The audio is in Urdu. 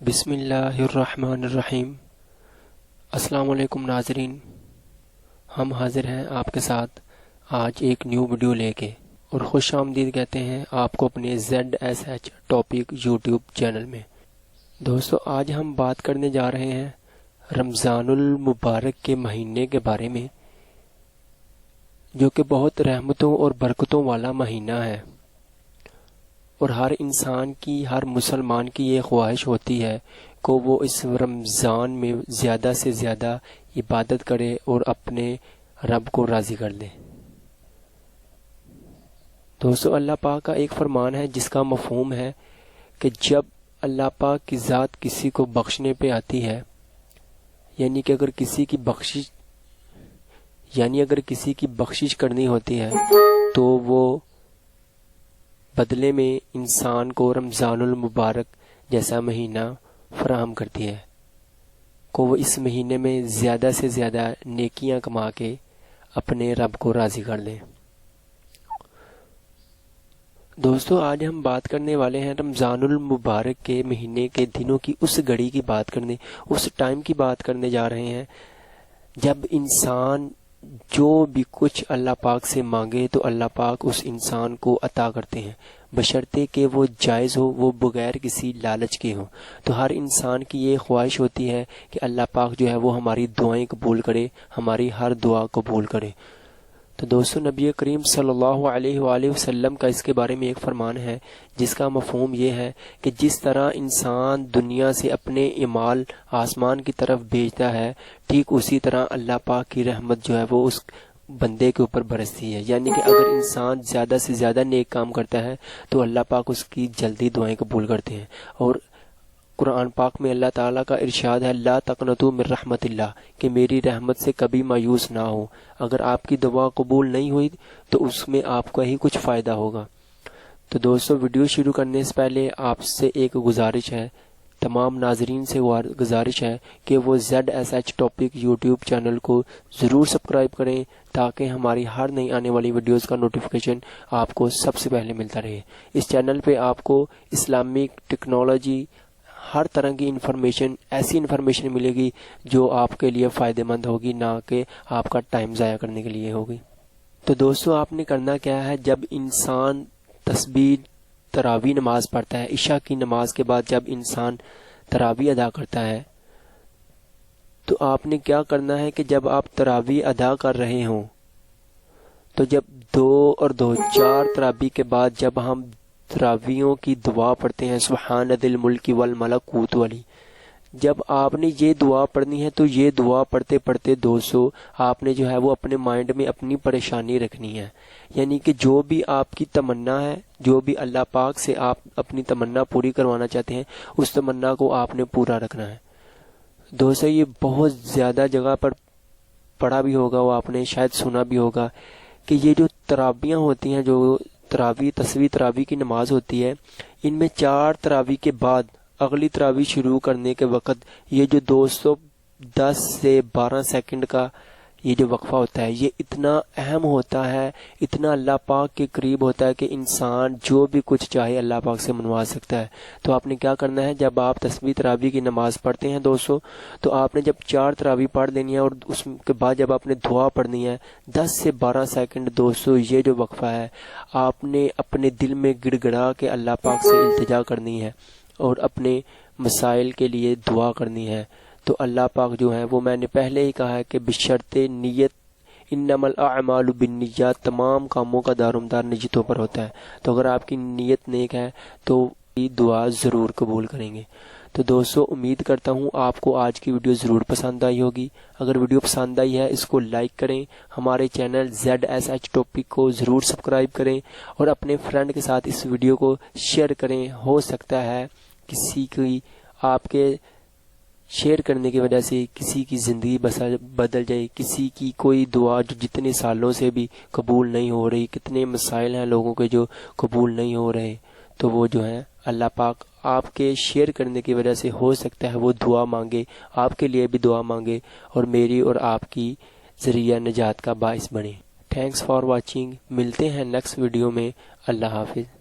بسم اللہ الرحمن الرحیم۔ السلام علیکم ناظرین، ہم حاضر ہیں آپ کے ساتھ آج ایک نیو ویڈیو لے کے، اور خوش آمدید کہتے ہیں آپ کو اپنے ZSH ٹاپک یوٹیوب چینل میں۔ دوستو، آج ہم بات کرنے جا رہے ہیں رمضان المبارک کے مہینے کے بارے میں، جو کہ بہت رحمتوں اور برکتوں والا مہینہ ہے، اور ہر انسان کی، ہر مسلمان کی یہ خواہش ہوتی ہے کہ وہ اس رمضان میں زیادہ سے زیادہ عبادت کرے اور اپنے رب کو راضی کر دے۔ دوستو، اللہ پاک کا ایک فرمان ہے جس کا مفہوم ہے کہ جب اللہ پاک کی ذات کسی کو بخشنے پہ آتی ہے، یعنی کہ اگر کسی کی بخشش کرنی ہوتی ہے تو وہ بدلے میں انسان کو رمضان المبارک جیسا مہینہ فراہم کرتی ہے کہ وہ اس مہینے میں زیادہ سے زیادہ نیکیاں کما کے اپنے رب کو راضی کر لیں۔ دوستو، آج ہم بات کرنے والے ہیں رمضان المبارک کے مہینے کے دنوں کی، اس گھڑی کی بات کرنے، اس ٹائم کی بات کرنے جا رہے ہیں جب انسان جو بھی کچھ اللہ پاک سے مانگے تو اللہ پاک اس انسان کو عطا کرتے ہیں، بشرطے کہ وہ جائز ہو، وہ بغیر کسی لالچ کے ہو۔ تو ہر انسان کی یہ خواہش ہوتی ہے کہ اللہ پاک جو ہے وہ ہماری دعائیں قبول کرے، ہماری ہر دعا قبول کرے۔ تو دوستو، نبی کریم صلی اللہ علیہ وآلہ وسلم کا اس کے بارے میں ایک فرمان ہے جس کا مفہوم یہ ہے کہ جس طرح انسان دنیا سے اپنے اعمال آسمان کی طرف بھیجتا ہے، ٹھیک اسی طرح اللہ پاک کی رحمت جو ہے وہ اس بندے کے اوپر برستی ہے، یعنی کہ اگر انسان زیادہ سے زیادہ نیک کام کرتا ہے تو اللہ پاک اس کی جلدی دعائیں قبول کرتے ہیں۔ اور قرآن پاک میں اللہ تعالیٰ کا ارشاد ہے، لا تقنطوا من رحمت اللہ، کہ میری رحمت سے کبھی مایوس نہ ہو۔ اگر آپ کی دعا قبول نہیں ہوئی تو اس میں آپ کا ہی کچھ فائدہ ہوگا۔ تو دوستو، ویڈیو شروع کرنے سے پہلے آپ سے ایک گزارش ہے، تمام ناظرین سے گزارش ہے کہ وہ ZSH ٹاپک یوٹیوب چینل کو ضرور سبسکرائب کریں تاکہ ہماری ہر نئی آنے والی ویڈیوز کا نوٹیفیکیشن آپ کو سب سے پہلے ملتا رہے۔ اس چینل پہ آپ کو اسلامک، ٹیکنالوجی، ہر طرح کی انفارمیشن، ایسی انفارمیشن ملے گی جو آپ کے لیے فائدہ مند ہوگی، نہ کہ آپ کا ٹائم ضائع کرنے کے لیے ہوگی۔ تو دوستو، آپ نے کرنا کیا ہے، جب انسان تسبیح تراویح نماز پڑھتا ہے، عشاء کی نماز کے بعد جب انسان تراویح ادا کرتا ہے، تو آپ نے کیا کرنا ہے کہ جب آپ تراویح ادا کر رہے ہوں تو جب 2 اور 2 4 تراویح کے بعد جب ہم تراویحوں کی دعا پڑھتے ہیں، سبحان ذی الملک والملکوت والی، جب آپ نے یہ دعا پڑھنی ہے تو یہ دعا پڑھتے پڑھتے دوستو آپ نے جو ہے وہ اپنے مائنڈ میں اپنی پریشانی رکھنی ہے، یعنی کہ جو بھی آپ کی تمنا ہے، جو بھی اللہ پاک سے آپ اپنی تمنا پوری کروانا چاہتے ہیں، اس تمنا کو آپ نے پورا رکھنا ہے۔ دوستو، یہ بہت زیادہ جگہ پر پڑھا بھی ہوگا، وہ آپ نے شاید سنا بھی ہوگا کہ یہ جو تراویحاں ہوتی ہیں، جو تسبیح تراویح کی نماز ہوتی ہے، ان میں 4 تراویح کے بعد اگلی تراویح شروع کرنے کے وقت یہ جو 210 سے 12 سیکنڈ کا یہ جو وقفہ ہوتا ہے، یہ اتنا اہم ہوتا ہے، اتنا اللہ پاک کے قریب ہوتا ہے کہ انسان جو بھی کچھ چاہے اللہ پاک سے منوا سکتا ہے۔ تو آپ نے کیا کرنا ہے، جب آپ تسبیح تراویح کی نماز پڑھتے ہیں دوستو، تو آپ نے جب 4 تراویح پڑھ دینی ہے اور اس کے بعد جب آپ نے دعا پڑھنی ہے 10 سے 12 سیکنڈ دوستو، یہ جو وقفہ ہے آپ نے اپنے دل میں گڑ گڑا کے اللہ پاک سے التجا کرنی ہے اور اپنے مسائل کے لیے دعا کرنی ہے۔ تو اللہ پاک جو ہے وہ، میں نے پہلے ہی کہا ہے کہ بشرط نیت، انما الاعمال بالنیات، تمام کاموں کا دارومدار نیتوں پر ہوتا ہے۔ تو اگر آپ کی نیت نیک ہے تو یہ دعا ضرور قبول کریں گے۔ تو دوستو، امید کرتا ہوں آپ کو آج کی ویڈیو ضرور پسند آئی ہوگی۔ اگر ویڈیو پسند آئی ہے اس کو لائک کریں، ہمارے چینل ZSH ٹاپک کو ضرور سبسکرائب کریں اور اپنے فرینڈ کے ساتھ اس ویڈیو کو شیئر کریں۔ ہو سکتا ہے کسی کی، آپ کے شیئر کرنے کی وجہ سے کسی کی زندگی بدل جائے، کسی کی کوئی دعا جو جتنے سالوں سے بھی قبول نہیں ہو رہی، کتنے مسائل ہیں لوگوں کے جو قبول نہیں ہو رہے، تو وہ جو ہیں اللہ پاک آپ کے شیئر کرنے کی وجہ سے ہو سکتا ہے وہ دعا مانگے، آپ کے لیے بھی دعا مانگے اور میری اور آپ کی ذریعہ نجات کا باعث بنے۔ تھینکس فار واچنگ، ملتے ہیں نیکسٹ ویڈیو میں۔ اللہ حافظ۔